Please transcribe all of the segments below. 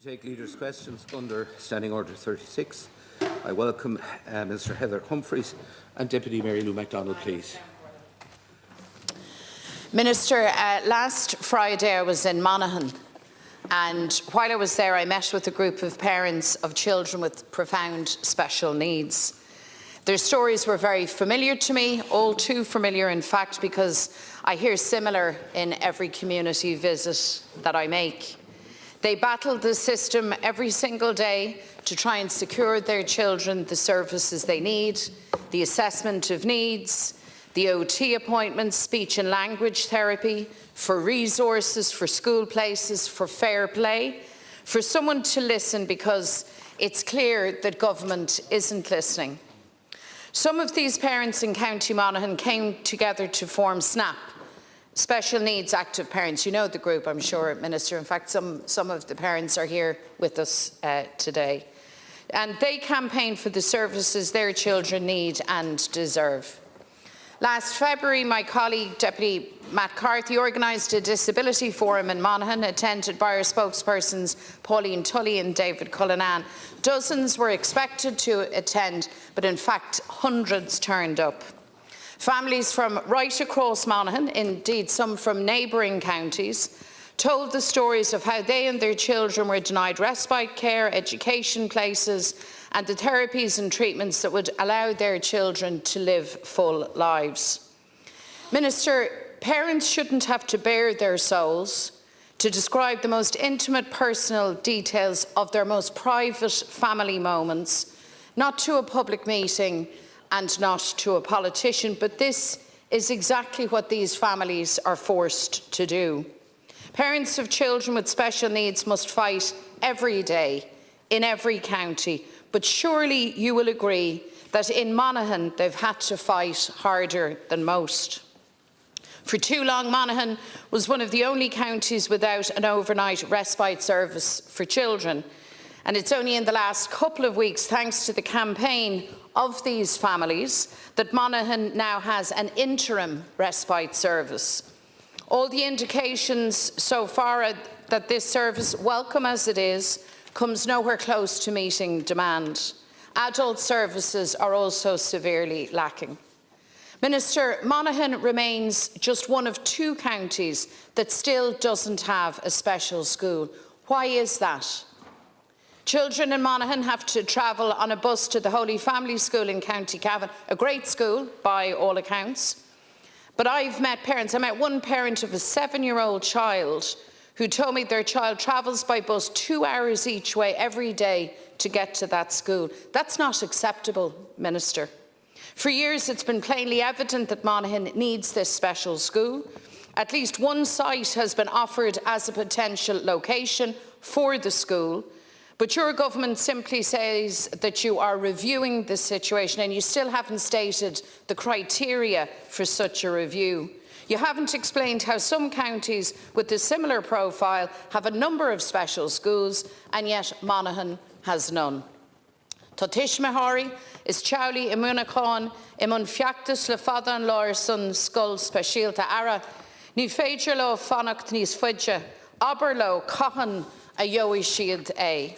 Take leaders' questions under Standing Order 36. I welcome Minister Heather Humphreys and Deputy Mary Lou McDonald, please. Minister, last Friday I was in Monaghan, and while I was there I met with a group of parents of children with profound special needs. Their stories were very familiar to me, all too familiar in fact, because I hear similar in every community visit that I make. They battled the system every single day to try and secure their children the services they need, the assessment of needs, the OT appointments, speech and language therapy, for resources, for school places, for fair play, for someone to listen, because it's clear that government isn't listening. Some of these parents in County Monaghan came together to form SNAP, Special Needs Active Parents. You know the group, I'm sure, Minister. In fact, some of the parents are here with us today. And they campaign for the services their children need and deserve. Last February, my colleague, Deputy Matt Carthy, organised a disability forum in Monaghan, attended by our spokespersons Pauline Tully and David Cullinan. Dozens were expected to attend, but in fact hundreds turned up. Families from right across Monaghan, indeed some from neighbouring counties, told the stories of how they and their children were denied respite care, education places and the therapies and treatments that would allow their children to live full lives. Minister, parents shouldn't have to bare their souls to describe the most intimate personal details of their most private family moments, not to a public meeting and not to a politician, but this is exactly what these families are forced to do. Parents of children with special needs must fight every day in every county, but surely you will agree that in Monaghan they've had to fight harder than most. For too long, Monaghan was one of the only counties without an overnight respite service for children. And it's only in the last couple of weeks, thanks to the campaign of these families, that Monaghan now has an interim respite service. All the indications so far are that this service, welcome as it is, comes nowhere close to meeting demand. Adult services are also severely lacking. Minister, Monaghan remains just one of two counties that still doesn't have a special school. Why is that? Children in Monaghan have to travel on a bus to the Holy Family School in County Cavan, a great school by all accounts. But I've met parents. I met one parent of a 7-year-old child who told me their child travels by bus 2 hours each way every day to get to that school. That's not acceptable, Minister. For years it's been plainly evident that Monaghan needs this special school. At least one site has been offered as a potential location for the school, but your government simply says that you are reviewing the situation and you still haven't stated the criteria for such a review. You haven't explained how some counties with a similar profile have a number of special schools and yet Monaghan has none. Totish Mahari is Chowley Immunacon Imun Fiactus le Fadan Lawyer Sun Skull Specialta Ara Ni Fejalo Fonacht Nis Fudja Aberlo Cohan a Yowie Shield A.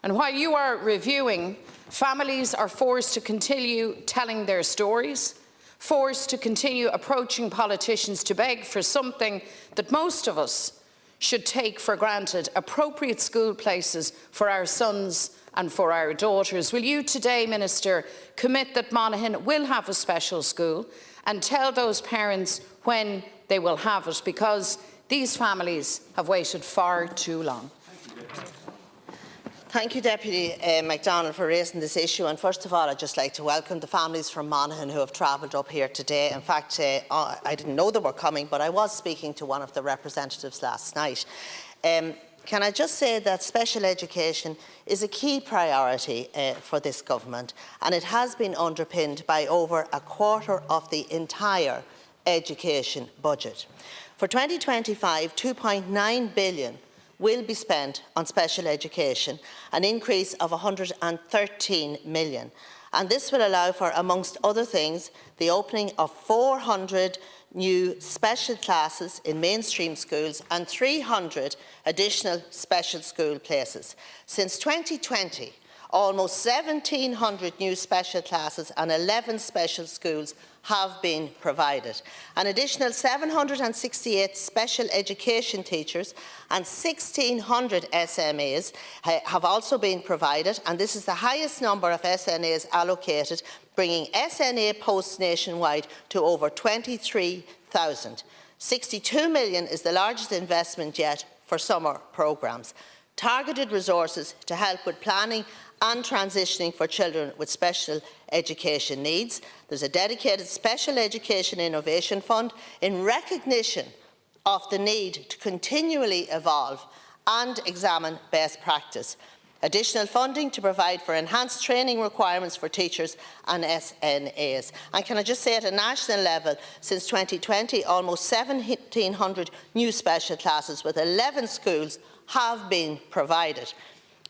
And while you are reviewing, families are forced to continue telling their stories, forced to continue approaching politicians to beg for something that most of us should take for granted: appropriate school places for our sons and for our daughters. Will you today, Minister, commit that Monaghan will have a special school and tell those parents when they will have it, because these families have waited far too long? Thank you, Deputy McDonald, for raising this issue. And first of all, I'd just like to welcome the families from Monaghan who have travelled up here today. In fact, I didn't know they were coming, but I was speaking to one of the representatives last night. Can I just say that special education is a key priority for this government, and it has been underpinned by over a quarter of the entire education budget. For 2025, 2.9 billion will be spent on special education, an increase of 113 million. And this will allow for, amongst other things, the opening of 400 new special classes in mainstream schools and 300 additional special school places. Since 2020, almost 1,700 new special classes and 11 special schools have been provided. An additional 768 special education teachers and 1,600 SMAs have also been provided, and this is the highest number of SNAs allocated, bringing SNA posts nationwide to over 23,000. 62 million is the largest investment yet for summer programmes. Targeted resources to help with planning and transitioning for children with special education needs. There's a dedicated Special Education Innovation Fund in recognition of the need to continually evolve and examine best practice. Additional funding to provide for enhanced training requirements for teachers and SNAs. And can I just say, at a national level, since 2020, almost 1,700 new special classes with 11 schools have been provided.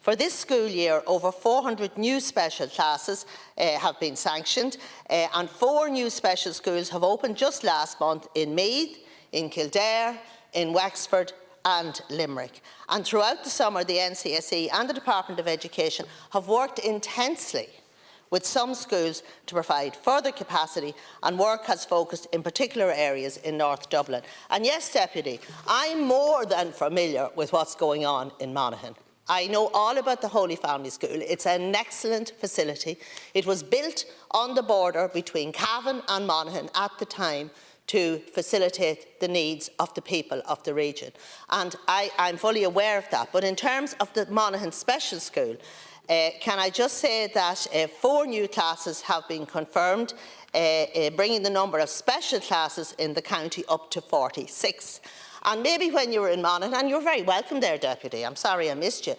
For this school year, over 400 new special classes have been sanctioned, and 4 new special schools have opened just last month in Meath, in Kildare, in Wexford and Limerick. And throughout the summer, the NCSE and the Department of Education have worked intensely with some schools to provide further capacity, and work has focused in particular areas in North Dublin. And yes, Deputy, I'm more than familiar with what's going on in Monaghan. I know all about the Holy Family School. It's an excellent facility. It was built on the border between Cavan and Monaghan at the time to facilitate the needs of the people of the region. And I'm fully aware of that. But in terms of the Monaghan Special School, can I just say that 4 new classes have been confirmed, bringing the number of special classes in the county up to 46. And maybe when you were in Monaghan, and you're very welcome there, Deputy, I'm sorry I missed you,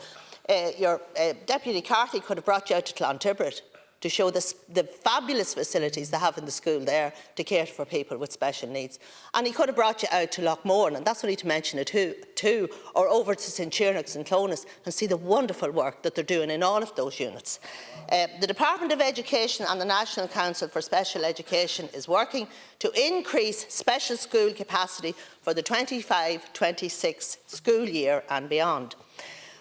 your Deputy Carthy could have brought you out to Clontibret to show the fabulous facilities they have in the school there to cater for people with special needs. And he could have brought you out to Lochmorn, and that's only to mention it too, or over to St Tiernax and Clones, and see the wonderful work that they're doing in all of those units. The Department of Education and the National Council for Special Education is working to increase special school capacity for the 25-26 school year and beyond.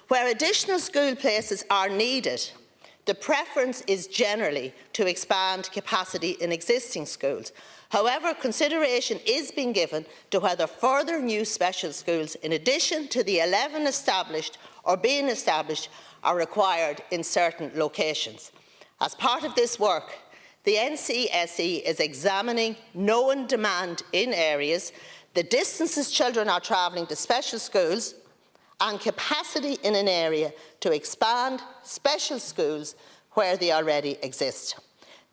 Where additional school places are needed, the preference is generally to expand capacity in existing schools. However, consideration is being given to whether further new special schools, in addition to the 11 established or being established, are required in certain locations. As part of this work, the NCSE is examining known demand in areas, the distances children are travelling to special schools, and capacity in an area to expand special schools where they already exist.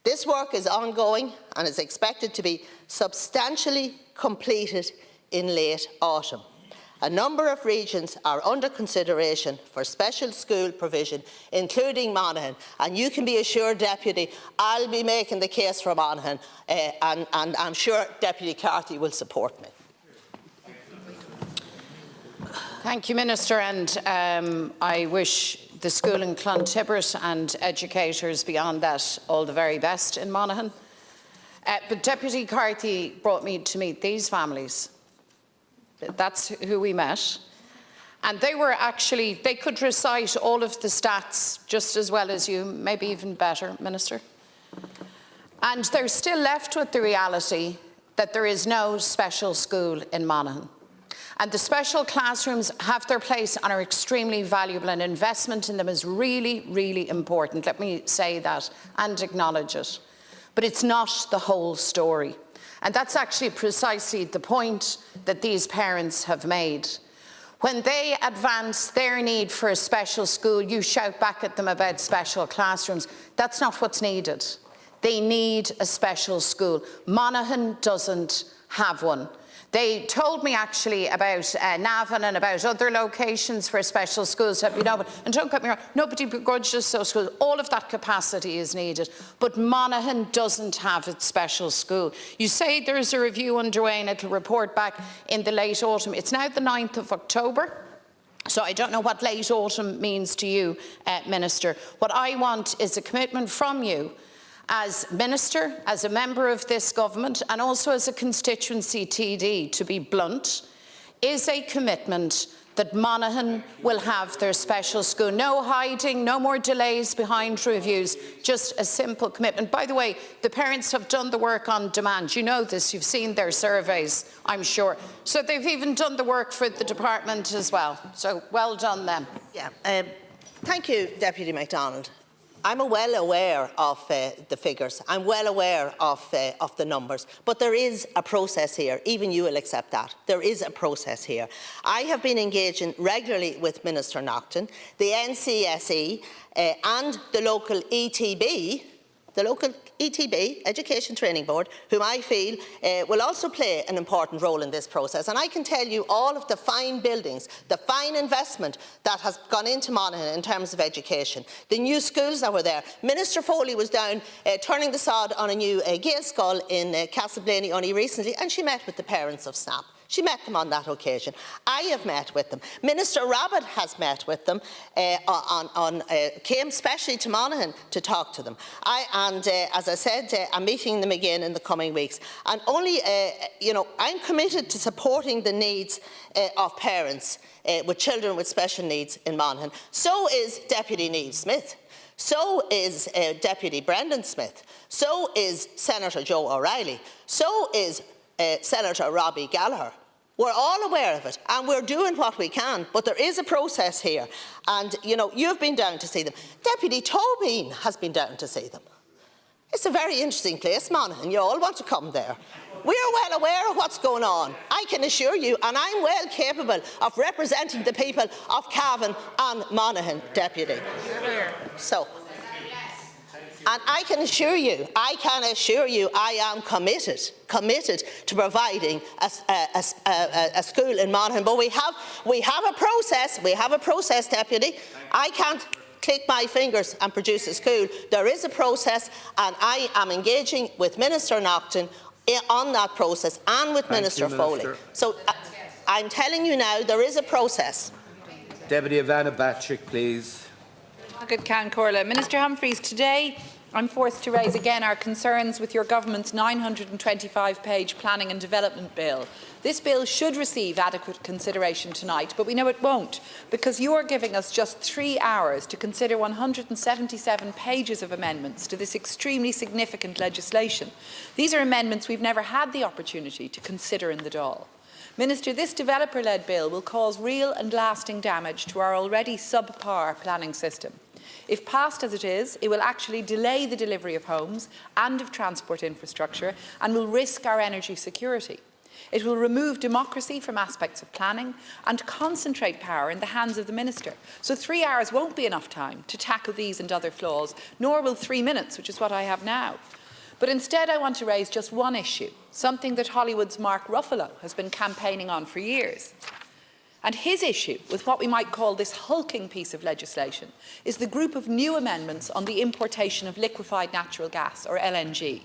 This work is ongoing and is expected to be substantially completed in late autumn. A number of regions are under consideration for special school provision, including Monaghan, and you can be assured, Deputy, I'll be making the case for Monaghan, and I'm sure Deputy Carthy will support me. Thank you, Minister, and I wish the school in Clontibret and educators beyond that all the very best in Monaghan. But Deputy Carthy brought me to meet these families. That's who we met. And they were actually, they could recite all of the stats just as well as you, maybe even better, Minister. And they're still left with the reality that there is no special school in Monaghan. And the special classrooms have their place and are extremely valuable, and investment in them is really, really important. Let me say that and acknowledge it. But it's not the whole story. And that's actually precisely the point that these parents have made. When they advance their need for a special school, you shout back at them about special classrooms. That's not what's needed. They need a special school. Monaghan doesn't have one. They told me actually about Navan and about other locations for special schools. You know, and don't get me wrong, nobody begrudges those schools. All of that capacity is needed. But Monaghan doesn't have its special school. You say there's a review underway and it'll report back in the late autumn. It's now the 9th of October. So I don't know what late autumn means to you, Minister. What I want is a commitment from you as Minister, as a member of this government, and also as a constituency TD, to be blunt, is a commitment that Monaghan will have their special school. No hiding, no more delays behind reviews, just a simple commitment. By the way, the parents have done the work on demand. You know this, you've seen their surveys, I'm sure. So they've even done the work for the department as well. So well done them. Yeah. Thank you, Deputy McDonald. I'm well aware of the figures. I'm well aware of the numbers. But there is a process here. Even you will accept that. There is a process here. I have been engaging regularly with Minister Naughton, the NCSE and the local ETB, Education Training Board, whom I feel will also play an important role in this process. And I can tell you all of the fine buildings, the fine investment that has gone into Monaghan in terms of education, the new schools that were there. Minister Foley was down turning the sod on a new Gael school in Castleblaney only recently, and she met with the parents of SNAP. She met them on that occasion. I have met with them. Minister Rabbitte has met with them, came specially to Monaghan to talk to them. As I said, I'm meeting them again in the coming weeks. And I'm committed to supporting the needs of parents with children with special needs in Monaghan. So is Deputy Neil Smith. So is Deputy Brendan Smith. So is Senator Joe O'Reilly. So is Senator Robbie Gallagher. We're all aware of it, and we're doing what we can, but there is a process here. And, you've been down to see them. Deputy Tobin has been down to see them. It's a very interesting place, Monaghan. You all want to come there. We're well aware of what's going on, I can assure you, and I'm well capable of representing the people of Cavan and Monaghan, Deputy. And I can assure you, I am committed to providing a school in Monaghan. But we have a process, Deputy. I can't click my fingers and produce a school. There is a process, and I am engaging with Minister Naughton on that process and with Minister Foley. So I'm telling you now, there is a process. Deputy Ivana Bacik, please. Good Can Corla. Minister Humphreys, today I'm forced to raise again our concerns with your government's 925-page planning and development bill. This bill should receive adequate consideration tonight, but we know it won't, because you are giving us just 3 hours to consider 177 pages of amendments to this extremely significant legislation. These are amendments we've never had the opportunity to consider in the Dáil. Minister, this developer-led bill will cause real and lasting damage to our already subpar planning system. If passed as it is, it will actually delay the delivery of homes and of transport infrastructure and will risk our energy security. It will remove democracy from aspects of planning and concentrate power in the hands of the Minister. So 3 hours won't be enough time to tackle these and other flaws, nor will 3 minutes, which is what I have now. But instead I want to raise just one issue, something that Hollywood's Mark Ruffalo has been campaigning on for years. And his issue with what we might call this hulking piece of legislation is the group of new amendments on the importation of liquefied natural gas, or LNG.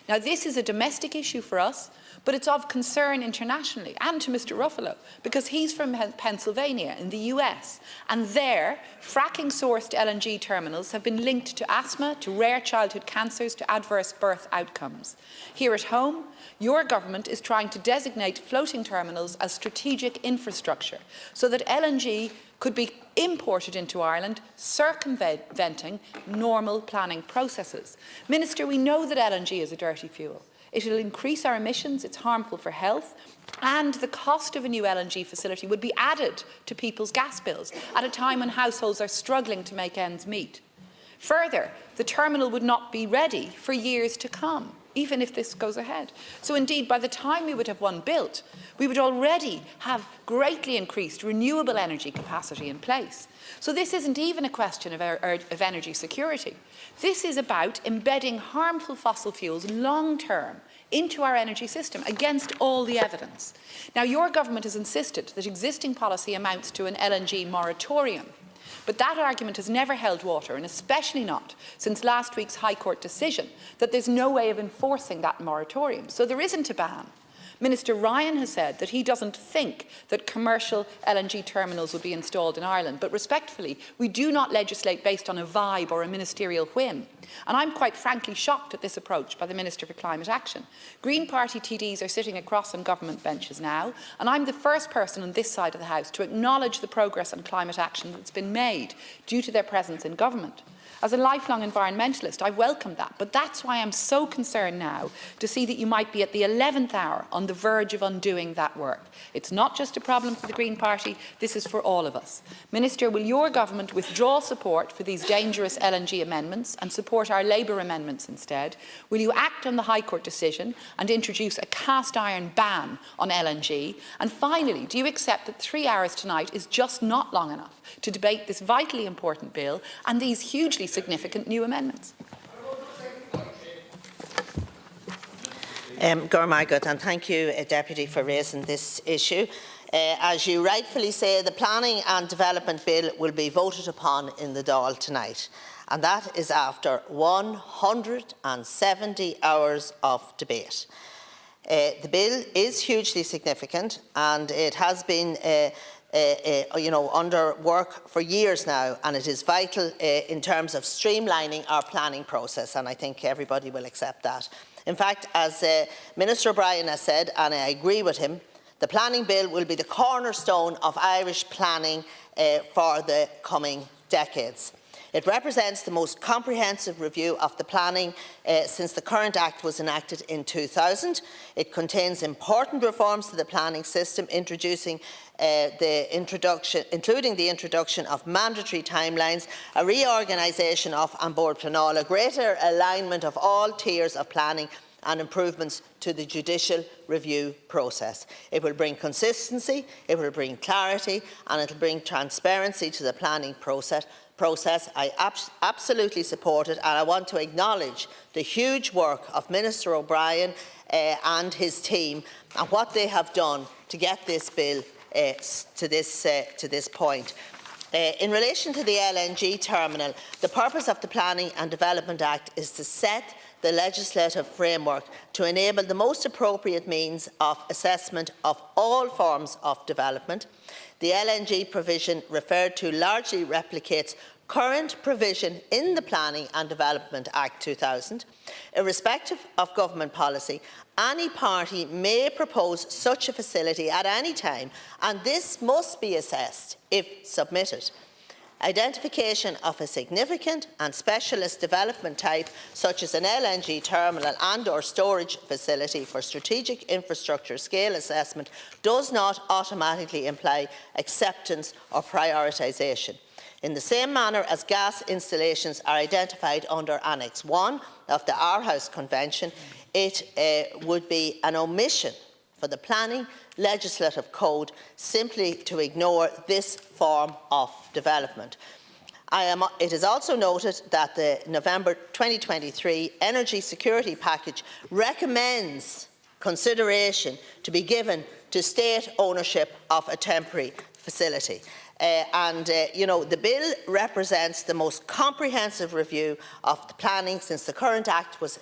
Now, this is a domestic issue for us, but it's of concern internationally and to Mr. Ruffalo, because he's from Pennsylvania in the US, and there, fracking-sourced LNG terminals have been linked to asthma, to rare childhood cancers, to adverse birth outcomes. Here at home, your government is trying to designate floating terminals as strategic infrastructure so that LNG could be imported into Ireland, circumventing normal planning processes. Minister, we know that LNG is a dirty fuel. It will increase our emissions, it's harmful for health, and the cost of a new LNG facility would be added to people's gas bills at a time when households are struggling to make ends meet. Further, the terminal would not be ready for years to come, even if this goes ahead. So indeed, by the time we would have one built, we would already have greatly increased renewable energy capacity in place. So this isn't even a question of energy security. This is about embedding harmful fossil fuels long-term into our energy system against all the evidence. Now, your government has insisted that existing policy amounts to an LNG moratorium. But that argument has never held water, and especially not since last week's High Court decision that there's no way of enforcing that moratorium. So there isn't a ban. Minister Ryan has said that he doesn't think that commercial LNG terminals will be installed in Ireland. But respectfully, we do not legislate based on a vibe or a ministerial whim. And I'm quite frankly shocked at this approach by the Minister for Climate Action. Green Party TDs are sitting across on government benches now, and I'm the first person on this side of the House to acknowledge the progress on climate action that's been made due to their presence in government. As a lifelong environmentalist, I welcome that, but that's why I'm so concerned now to see that you might be at the 11th hour on the verge of undoing that work. It's not just a problem for the Green Party, this is for all of us. Minister, will your government withdraw support for these dangerous LNG amendments and support our Labour amendments instead? Will you act on the High Court decision and introduce a cast iron ban on LNG? And finally, do you accept that 3 hours tonight is just not long enough to debate this vitally important bill and these hugely significant new amendments? Gormagat, and thank you, Deputy, for raising this issue. As you rightfully say, the Planning and Development Bill will be voted upon in the Dáil tonight, and that is after 170 hours of debate. The bill is hugely significant, and it has been under work for years now, and it is vital in terms of streamlining our planning process, and I think everybody will accept that. In fact, as Minister O'Brien has said, and I agree with him, the planning bill will be the cornerstone of Irish planning for the coming decades. It represents the most comprehensive review of the planning since the current Act was enacted in 2000. It contains important reforms to the planning system, including the introduction of mandatory timelines, a reorganisation of An Bord Pleanála, greater alignment of all tiers of planning, and improvements to the judicial review process. It will bring consistency, it will bring clarity, and it will bring transparency to the planning process. I absolutely support it, and I want to acknowledge the huge work of Minister O'Brien and his team and what they have done to get this bill to this point. In relation to the LNG terminal, the purpose of the Planning and Development Act is to set the legislative framework to enable the most appropriate means of assessment of all forms of development. The LNG provision referred to largely replicates current provision in the Planning and Development Act 2000. Irrespective of government policy, any party may propose such a facility at any time, and this must be assessed if submitted. Identification of a significant and specialist development type, such as an LNG terminal and/or storage facility for strategic infrastructure scale assessment, does not automatically imply acceptance or prioritisation. In the same manner as gas installations are identified under Annex 1 of the Aarhus Convention, it would be an omission for the Planning Legislative Code simply to ignore this form of development. It is also noted that the November 2023 Energy Security Package recommends consideration to be given to state ownership of a temporary facility. The bill represents the most comprehensive review of the planning since the current Act was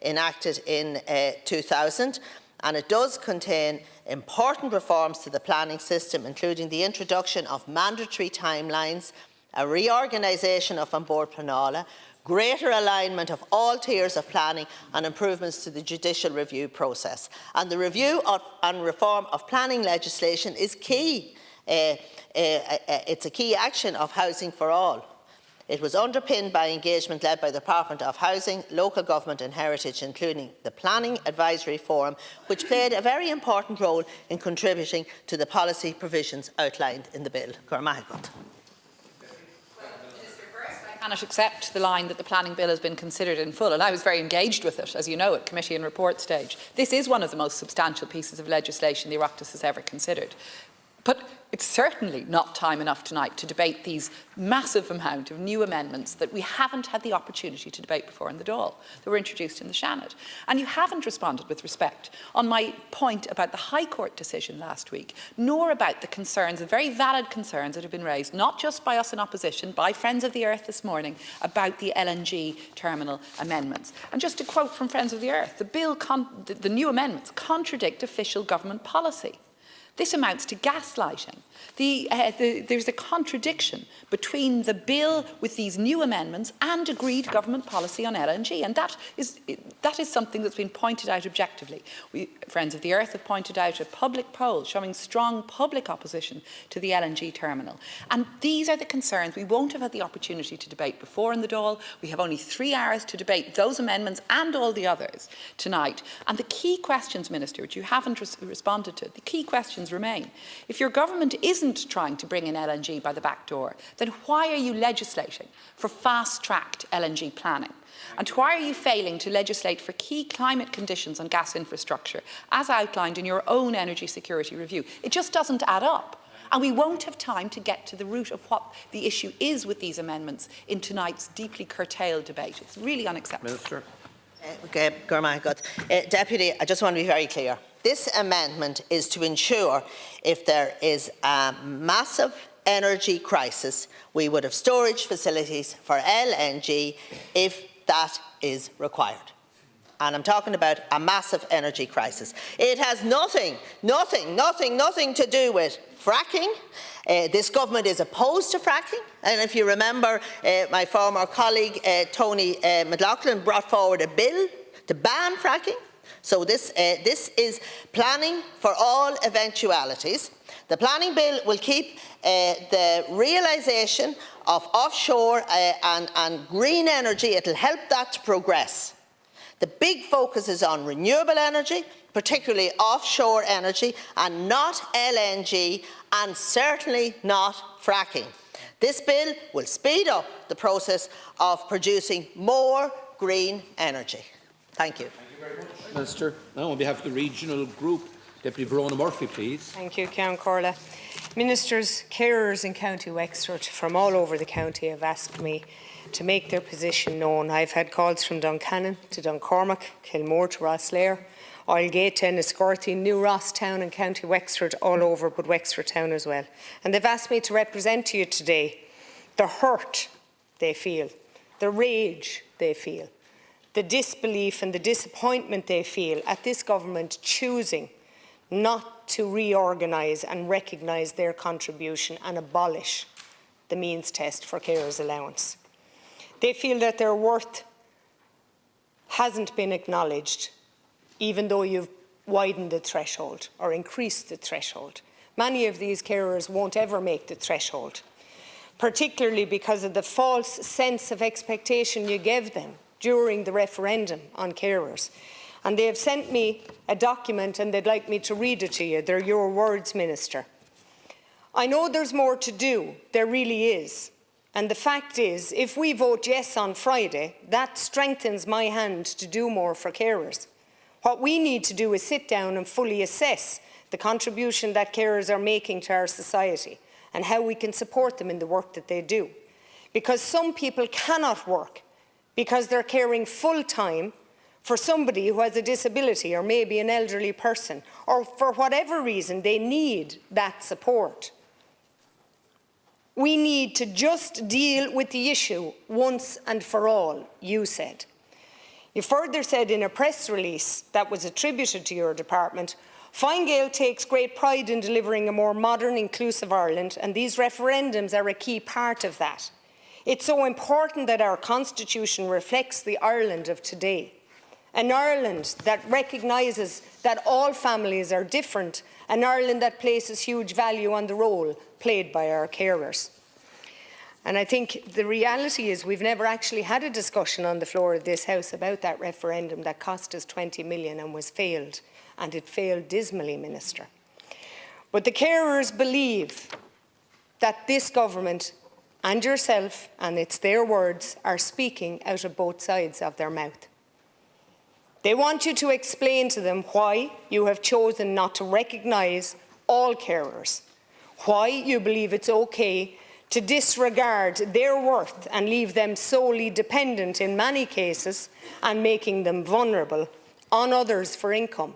enacted in 2000, and it does contain important reforms to the planning system, including the introduction of mandatory timelines, a reorganisation of An Bord Pleanála, greater alignment of all tiers of planning, and improvements to the judicial review process. And the review and reform of planning legislation is key. It's a key action of Housing for All. It was underpinned by engagement led by the Department of Housing, Local Government and Heritage, including the Planning Advisory Forum, which played a very important role in contributing to the policy provisions outlined in the bill. Cormac. I cannot accept the line that the planning bill has been considered in full, and I was very engaged with it, as you know, at committee and report stage. This is one of the most substantial pieces of legislation the Oireachtas has ever considered. But It's certainly not time enough tonight to debate these massive amount of new amendments that we haven't had the opportunity to debate before in the Dáil, that were introduced in the Seanad. And you haven't responded with respect on my point about the High Court decision last week, nor about the concerns, the very valid concerns that have been raised, not just by us in opposition, by Friends of the Earth this morning, about the LNG terminal amendments. And just to quote from Friends of the Earth, the new amendments contradict official government policy. This amounts to gaslighting. There's a contradiction between the bill with these new amendments and agreed government policy on LNG, and that is something that's been pointed out objectively. Friends of the Earth have pointed out a public poll showing strong public opposition to the LNG terminal. And these are the concerns we won't have had the opportunity to debate before in the Dáil. We have only 3 hours to debate those amendments and all the others tonight. And the key questions, Minister, which you haven't responded to, the key questions remain. If your government isn't trying to bring in LNG by the back door, then why are you legislating for fast-tracked LNG planning? And why are you failing to legislate for key climate conditions on gas infrastructure, as outlined in your own energy security review? It just doesn't add up. And we won't have time to get to the root of what the issue is with these amendments in tonight's deeply curtailed debate. It's really unacceptable. Minister. Deputy, I just want to be very clear. This amendment is to ensure if there is a massive energy crisis, we would have storage facilities for LNG if that is required. And I'm talking about a massive energy crisis. It has nothing to do with fracking. This government is opposed to fracking. And if you remember, my former colleague, Tony McLaughlin, brought forward a bill to ban fracking. So this is planning for all eventualities. The planning bill will keep the realisation of offshore and green energy. It will help that to progress. The big focus is on renewable energy, particularly offshore energy, and not LNG, and certainly not fracking. This bill will speed up the process of producing more green energy. Thank you. Thank you very much, Minister. Now, on behalf of the regional group, Deputy Verona Murphy, please. Thank you, Ceann Corla. Ministers, carers in County Wexford from all over the county have asked me to make their position known. I've had calls from Duncannon to Duncormac, Kilmore to Rosslare, Oilgate to Enniscorthy, New Rosstown and County Wexford all over, but Wexford Town as well. And they've asked me to represent to you today the hurt they feel, the rage they feel, the disbelief and the disappointment they feel at this government choosing not to reorganise and recognise their contribution and abolish the means test for carers allowance. They feel that their worth hasn't been acknowledged, even though you've widened the threshold or increased the threshold. Many of these carers won't ever make the threshold, particularly because of the false sense of expectation you gave them during the referendum on carers. And they have sent me a document and they'd like me to read it to you. They're your words, Minister. I know there's more to do. There really is. And the fact is, if we vote yes on Friday, that strengthens my hand to do more for carers. What we need to do is sit down and fully assess the contribution that carers are making to our society and how we can support them in the work that they do. Because some people cannot work because they're caring full-time for somebody who has a disability or maybe an elderly person, or for whatever reason they need that support. We need to just deal with the issue once and for all, you said. You further said in a press release that was attributed to your department, Fine Gael takes great pride in delivering a more modern, inclusive Ireland, and these referendums are a key part of that. It's so important that our constitution reflects the Ireland of today, an Ireland that recognises that all families are different, an Ireland that places huge value on the role played by our carers. And I think the reality is we've never actually had a discussion on the floor of this House about that referendum that cost us 20 million and was failed, and it failed dismally, Minister. But the carers believe that this government and yourself, and it's their words, are speaking out of both sides of their mouth. They want you to explain to them why you have chosen not to recognise all carers, why you believe it's okay to disregard their worth and leave them solely dependent in many cases and making them vulnerable on others for income.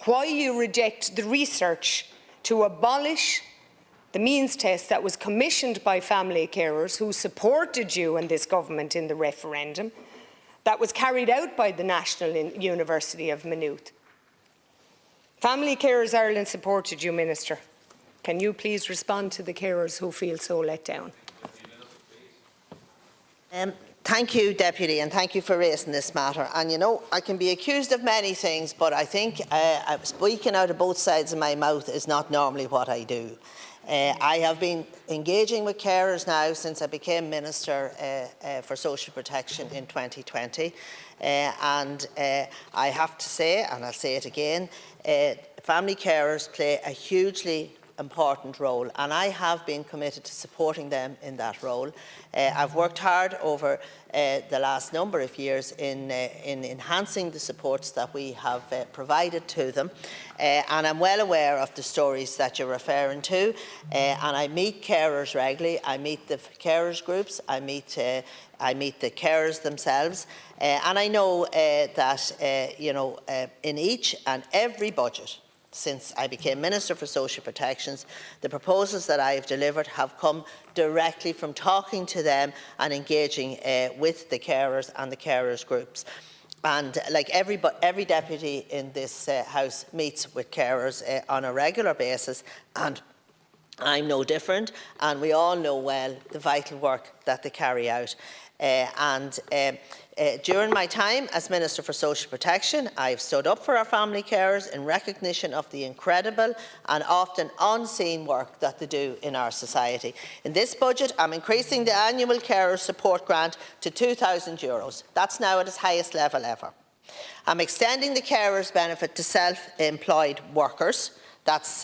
Why you reject the research to abolish the means test that was commissioned by family carers who supported you and this government in the referendum, that was carried out by the National University of Maynooth. Family Carers Ireland supported you, Minister. Can you please respond to the carers who feel so let down? Thank you, Deputy, and thank you for raising this matter. And you know, I can be accused of many things, but I think speaking out of both sides of my mouth is not normally what I do. I have been engaging with carers now since I became Minister for Social Protection in 2020. And I have to say, and I'll say it again, family carers play a hugely important role, and I have been committed to supporting them in that role. I've worked hard over the last number of years in enhancing the supports that we have provided to them, and I'm well aware of the stories that you're referring to, and I meet carers regularly. I meet the carers groups, I meet the carers themselves, and I know that in each and every budget since I became Minister for Social Protections, the proposals that I have delivered have come directly from talking to them and engaging with the carers and the carers groups. And like every deputy in this House meets with carers on a regular basis, and I'm no different, and we all know well the vital work that they carry out. During my time as Minister for Social Protection, I have stood up for our family carers in recognition of the incredible and often unseen work that they do in our society. In this budget, I'm increasing the annual carer support grant to €2,000. That's now at its highest level ever. I'm extending the carers benefit to self-employed workers. That's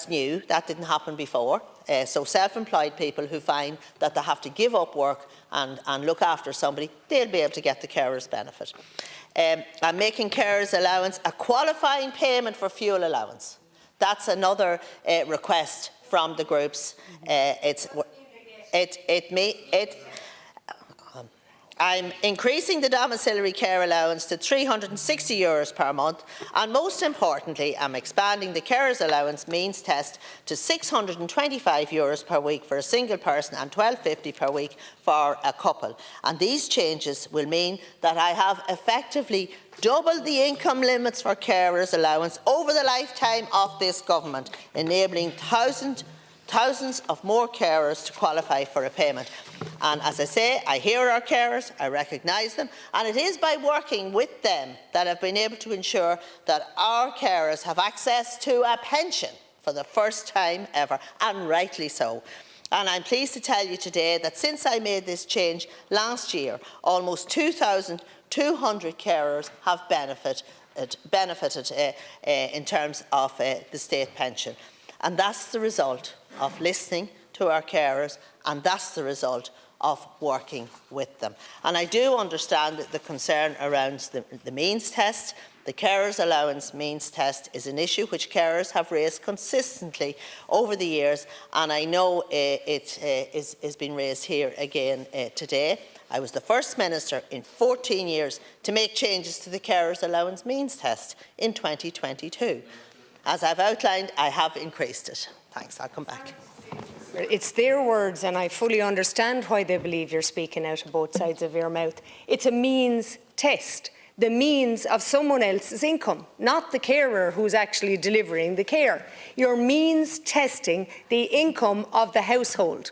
new. That didn't happen before. So self-employed people who find that they have to give up work and look after somebody, they'll be able to get the carers benefit. I'm making carers allowance a qualifying payment for fuel allowance. That's another request from the groups. I'm increasing the domiciliary care allowance to €360 per month, and most importantly, I'm expanding the carers allowance means test to €625 per week for a single person and £1,250 per week for a couple. And these changes will mean that I have effectively doubled the income limits for carers allowance over the lifetime of this government, enabling thousands of more carers to qualify for a payment. And as I say, I hear our carers, I recognise them, and it is by working with them that I've been able to ensure that our carers have access to a pension for the first time ever, and rightly so. And I'm pleased to tell you today that since I made this change last year, almost 2,200 carers have benefited in terms of the state pension. And that's the result of listening to our carers, and that's the result of working with them. And I do understand the concern around the means test. The carers allowance means test is an issue which carers have raised consistently over the years, and I know it is being raised here again today. I was the first minister in 14 years to make changes to the carers allowance means test in 2022. As I've outlined, I have increased it. Thanks, I'll come back. It's their words, and I fully understand why they believe you're speaking out of both sides of your mouth. It's a means test, the means of someone else's income, not the carer who's actually delivering the care. You're means testing the income of the household.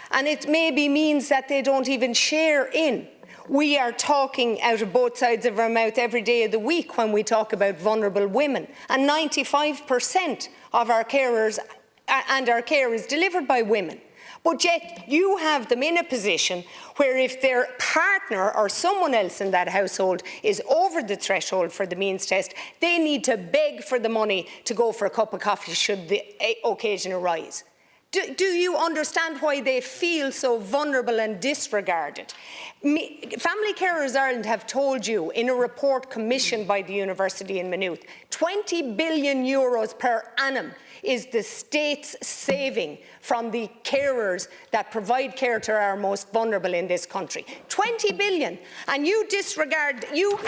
And it maybe means that they don't even share in. We are talking out of both sides of our mouth every day of the week when we talk about vulnerable women. And 95% of our carers and our care is delivered by women. But yet you have them in a position where if their partner or someone else in that household is over the threshold for the means test, they need to beg for the money to go for a cup of coffee should the occasion arise. Do you understand why they feel so vulnerable and disregarded? Family Carers Ireland have told you in a report commissioned by the University in Maynooth, €20 billion per annum is the state's saving from the carers that provide care to our most vulnerable in this country. 20 billion, and you disregard, you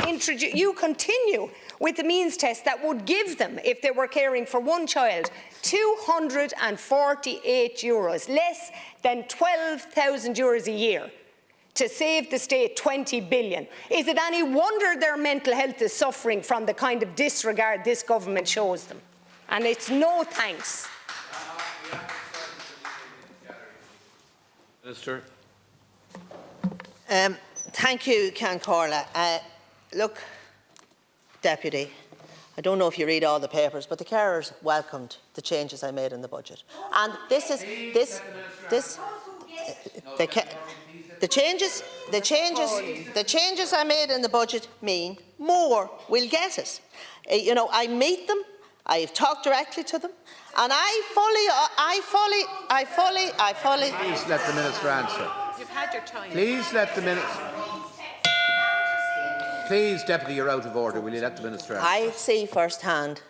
continue with the means test that would give them, if they were caring for one child, €248, less than €12,000 a year, to save the state 20 billion. Is it any wonder their mental health is suffering from the kind of disregard this government shows them? And it's no thanks. Minister. Thank you, Corla. Look, Deputy, I don't know if you read all the papers, but the carers welcomed the changes I made in the budget. And the changes I made in the budget mean more will get it. You know, I meet them, I've talked directly to them, and I fully. Please let the Minister answer. You've had your time. Please let the Minister. Please, Deputy, you're out of order. Will you let the Minister answer? I see firsthand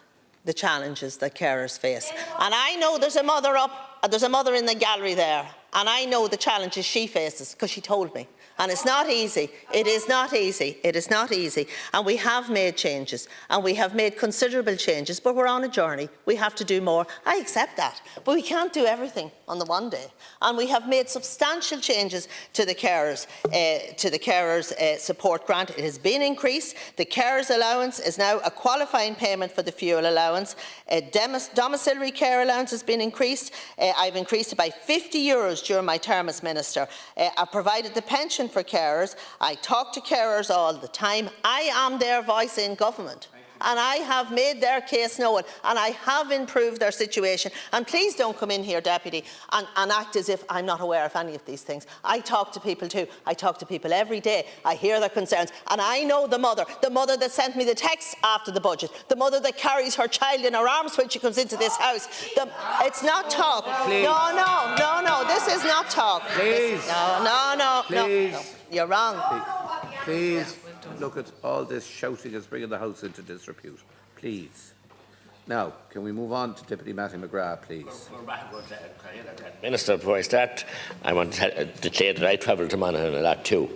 the challenges that carers face, and I know there's a mother in the gallery there, and I know the challenges she faces because she told me. And it's not easy. It is not easy. It is not easy. And we have made changes, and we have made considerable changes, but we're on a journey. We have to do more. I accept that. But we can't do everything on the one day. And we have made substantial changes to the carers, support grant. It has been increased. The carers allowance is now a qualifying payment for the fuel allowance. Domiciliary care allowance has been increased. I've increased it by €50 during my term as Minister. I've provided the pension for carers. I talk to carers all the time. I am their voice in government, and I have made their case known, and I have improved their situation. And please don't come in here, Deputy, and act as if I'm not aware of any of these things. I talk to people too. I talk to people every day. I hear their concerns, and I know the mother that sent me the text after the budget, the mother that carries her child in her arms when she comes into this house. It's not talk. Please. No, this is not talk. Please. No. Please. You're wrong. Please. Look at all this shouting is bringing the House into disrepute. Please. Now, can we move on to Deputy Mattie McGrath, please? Minister, before I start, I want to declare that I travel to Monaghan a lot too,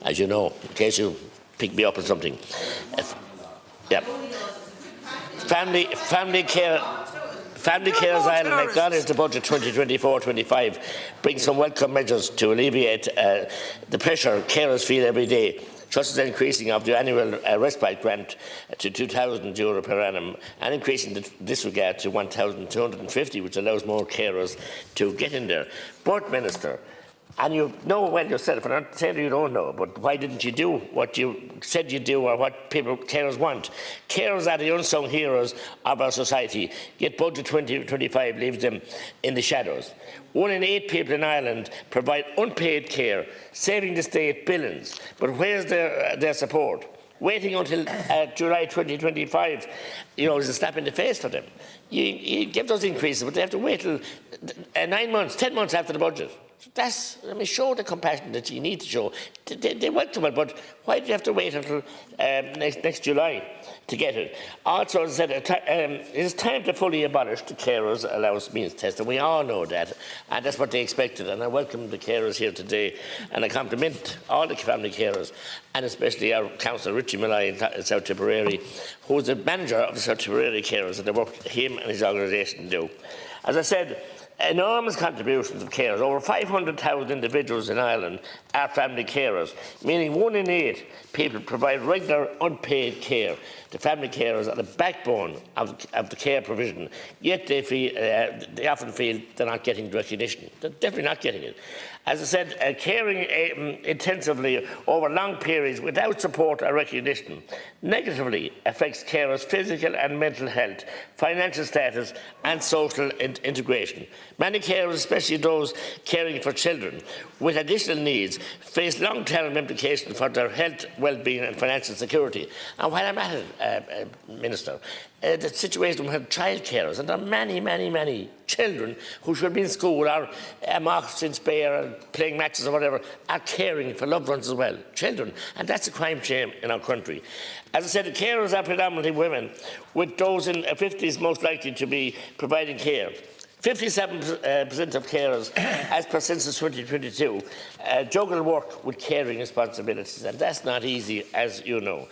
as you know, in case you pick me up on something. Family Carers Ireland acknowledged the budget 2024-25 brings some welcome measures to alleviate the pressure carers feel every day, such as the increasing of the annual respite grant to €2,000 per annum and increasing this regard to €1,250, which allows more carers to get in there. But, Minister, and you know well yourself, and I'm not saying you don't know, but why didn't you do what you said you'd do or what carers want? Carers are the unsung heroes of our society, yet Budget 2025 leaves them in the shadows. 1 in 8 people in Ireland provide unpaid care, saving the state billions. But where's their support? Waiting until July 2025, is a slap in the face for them. You give those increases, but they have to wait till 9 months, 10 months after the budget. Show the compassion that you need to show. They welcome it, but why do you have to wait until next July to get it? Also, as I said, it is time to fully abolish the carers allowance means test, and we all know that, and that's what they expected. And I welcome the carers here today, and I compliment all the family carers, and especially our councillor Richie Malloy in South Tipperary, who is the manager of the South Tipperary carers, and the work him and his organisation do. As I said, enormous contributions of carers. Over 500,000 individuals in Ireland are family carers, meaning 1 in 8 people provide regular unpaid care. The family carers are the backbone of the care provision, yet they often feel they're not getting the recognition. They're definitely not getting it. As I said, caring intensively over long periods without support or recognition negatively affects carers' physical and mental health, financial status and social integration. Many carers, especially those caring for children with additional needs, face long-term implications for their health, well-being and financial security. And while I'm at it, Minister, the situation with child carers, and there are many children children who should be in school or off in Spain or playing matches or whatever are caring for loved ones as well, children. And that's a crime shame in our country. As I said, the carers are predominantly women, with those in their 50s most likely to be providing care. 57% of carers, as per Census 2022, juggle work with caring responsibilities, and that's not easy, as you know.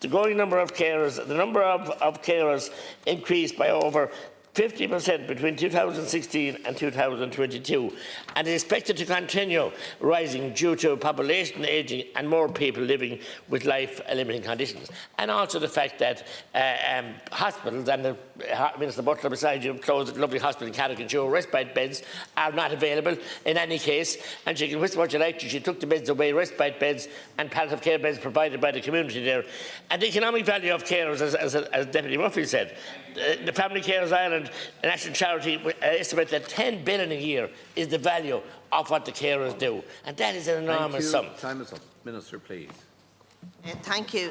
The growing number of carers, the number of carers increased by over 50% between 2016 and 2022, and is expected to continue rising due to population ageing and more people living with life-limiting conditions. And also the fact that hospitals, and the Minister Butler beside you closed a lovely hospital in Carrick-on-Suir, respite beds are not available in any case, and she can whisper what you like to. She took the beds away, respite beds and palliative care beds provided by the community there. And the economic value of carers, as Deputy Murphy said, the Family Carers Ireland, a national charity, estimate that 10 billion a year is the value of what the carers do, and that is an enormous sum. Time is up. Minister, please. Thank you,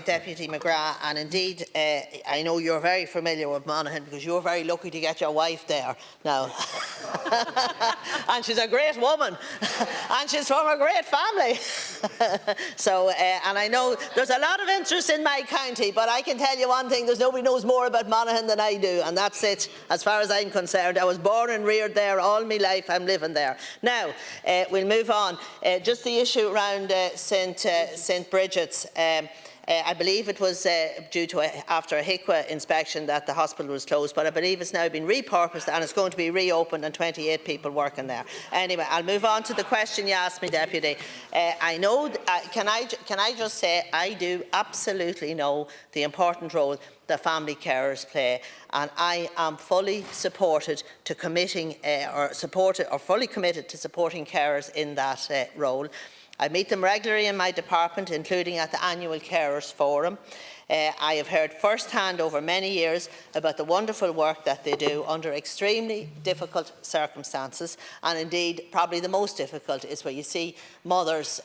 Deputy McGrath. And indeed, I know you're very familiar with Monaghan because you're very lucky to get your wife there now. And she's a great woman, and she's from a great family. So, and I know there's a lot of interest in my county, but I can tell you one thing: there's nobody knows more about Monaghan than I do, and that's it. As far as I'm concerned, I was born and reared there all my life. I'm living there now. We'll move on. Just the issue around St. Bridget's. I believe it was due to after a HICWA inspection that the hospital was closed, but I believe it's now been repurposed and it's going to be reopened, and 28 people working there. Anyway, I'll move on to the question you asked me, Deputy. I know. Can I just say I do absolutely know the important role the family carers play, and I am fully supported to committing fully committed to supporting carers in that role. I meet them regularly in my department, including at the annual Carers Forum. I have heard first-hand over many years about the wonderful work that they do under extremely difficult circumstances, and indeed probably the most difficult is where you see mothers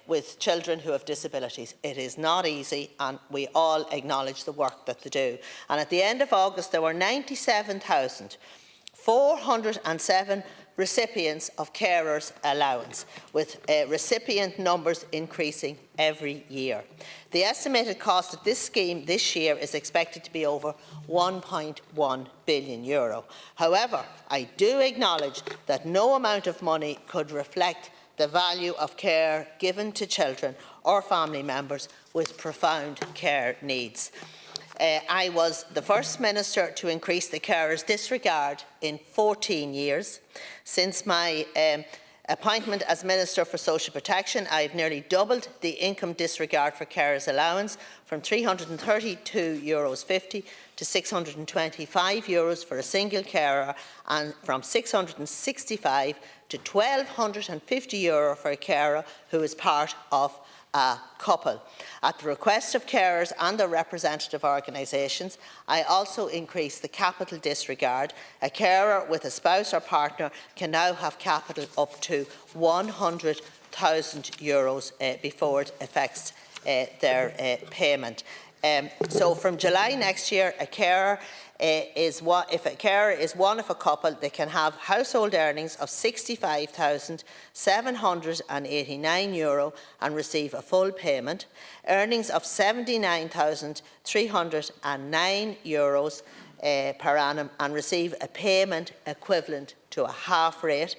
with children who have disabilities. It is not easy, and we all acknowledge the work that they do. And at the end of August there were 97,407 recipients of carers allowance, with recipient numbers increasing every year. The estimated cost of this scheme this year is expected to be over €1.1 billion. However, I do acknowledge that no amount of money could reflect the value of care given to children or family members with profound care needs. I was the first minister to increase the carers' disregard in 14 years. Since my appointment as Minister for Social Protection, I have nearly doubled the income disregard for carers' allowance from €332.50 to €625 for a single carer, and from €665 to €1,250 for a carer who is part of a couple. At the request of carers and their representative organisations, I also increased the capital disregard. A carer with a spouse or partner can now have capital up to €100,000 before it affects their payment. So from July next year, if a carer is one of a couple, they can have household earnings of €65,789 and receive a full payment, earnings of €79,309 per annum and receive a payment equivalent to a half rate,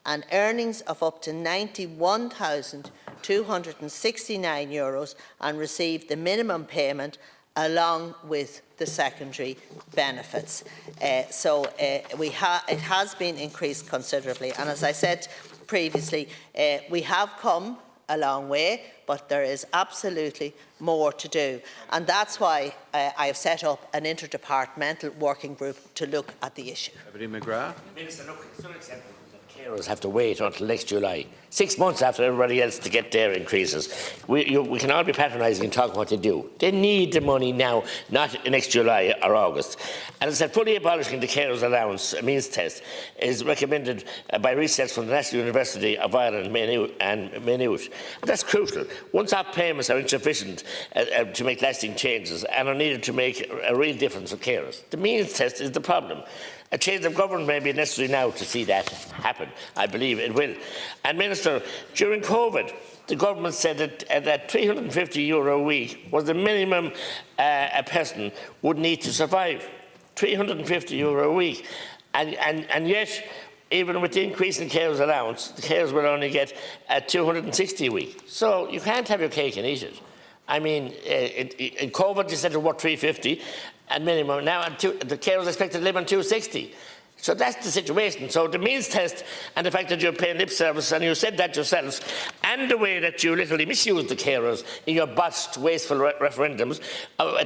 and earnings of up to €91,269 and receive the minimum payment along with the secondary benefits. It has been increased considerably, and as I said previously, we have come a long way, but there is absolutely more to do, and that's why I have set up an interdepartmental working group to look at the issue. Deputy McGrath. Minister, look, it's unacceptable that carers have to wait until next July, 6 months after everybody else, to get their increases. We can all be patronising and talk what they do. They need the money now, not next July or August. And as I said, fully abolishing the carers allowance means test is recommended by research from the National University of Ireland and Maynooth. That's crucial. Once-off payments are insufficient to make lasting changes and are needed to make a real difference for carers. The means test is the problem. A change of government may be necessary now to see that happen. I believe it will. And Minister, during COVID, the government said that €350 a week was the minimum a person would need to survive. €350 a week. And yet, even with the increase in carers allowance, the carers will only get $260 a week. So you can't have your cake and eat it. I mean, in COVID, you said it was $350 at minimum. Now the carers are expected to live on $260. So that's the situation. So the means test and the fact that you're paying lip service, and you said that yourselves, and the way that you literally misused the carers in your botched, wasteful referendums,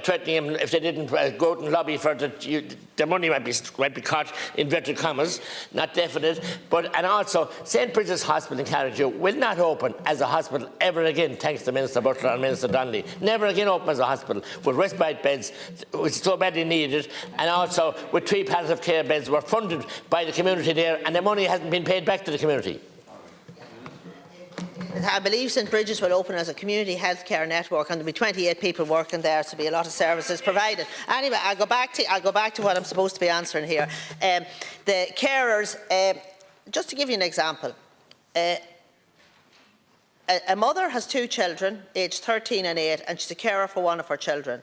threatening them if they didn't go out and lobby for the money might be caught, inverted commas, not definite. And also, St Bridget's Hospital in Carrickview will not open as a hospital ever again, thanks to Minister Butler and Minister Donnelly. Never again open as a hospital with respite beds, which is so badly needed, and also with 3 palliative care beds were funded by the community there, and the money hasn't been paid back to the community. I believe St Bridget's will open as a community healthcare network, and there will be 28 people working there, so there will be a lot of services provided. Anyway, I'll go back to what I'm supposed to be answering here. The carers, just to give you an example, a mother has 2 children, aged 13 and 8, and she's a carer for one of her children.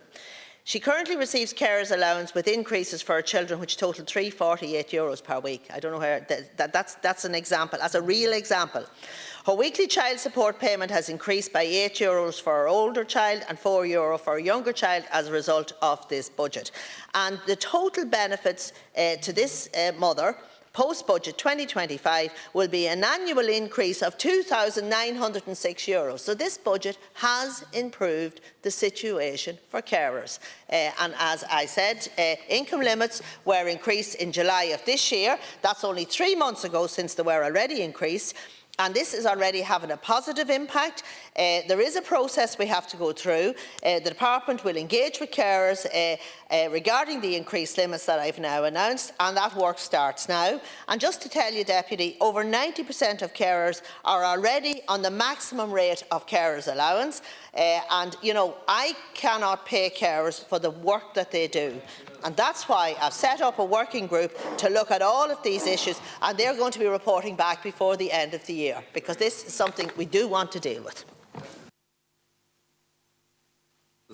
She currently receives carers allowance with increases for her children, which total €348 per week. I don't know where that's an example, as a real example. Her weekly child support payment has increased by €8 for her older child and €4 for her younger child as a result of this budget. And the total benefits to this mother post-budget 2025 will be an annual increase of €2,906. So this budget has improved the situation for carers. And as I said, income limits were increased in July of this year. That's only 3 months ago, since they were already increased. And this is already having a positive impact. There is a process we have to go through. The Department will engage with carers regarding the increased limits that I've now announced, and that work starts now. And just to tell you, Deputy, over 90% of carers are already on the maximum rate of carers allowance. And, you know, I cannot pay carers for the work that they do. And that's why I've set up a working group to look at all of these issues, and they're going to be reporting back before the end of the year, because this is something we do want to deal with.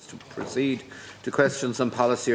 To proceed to questions on policy.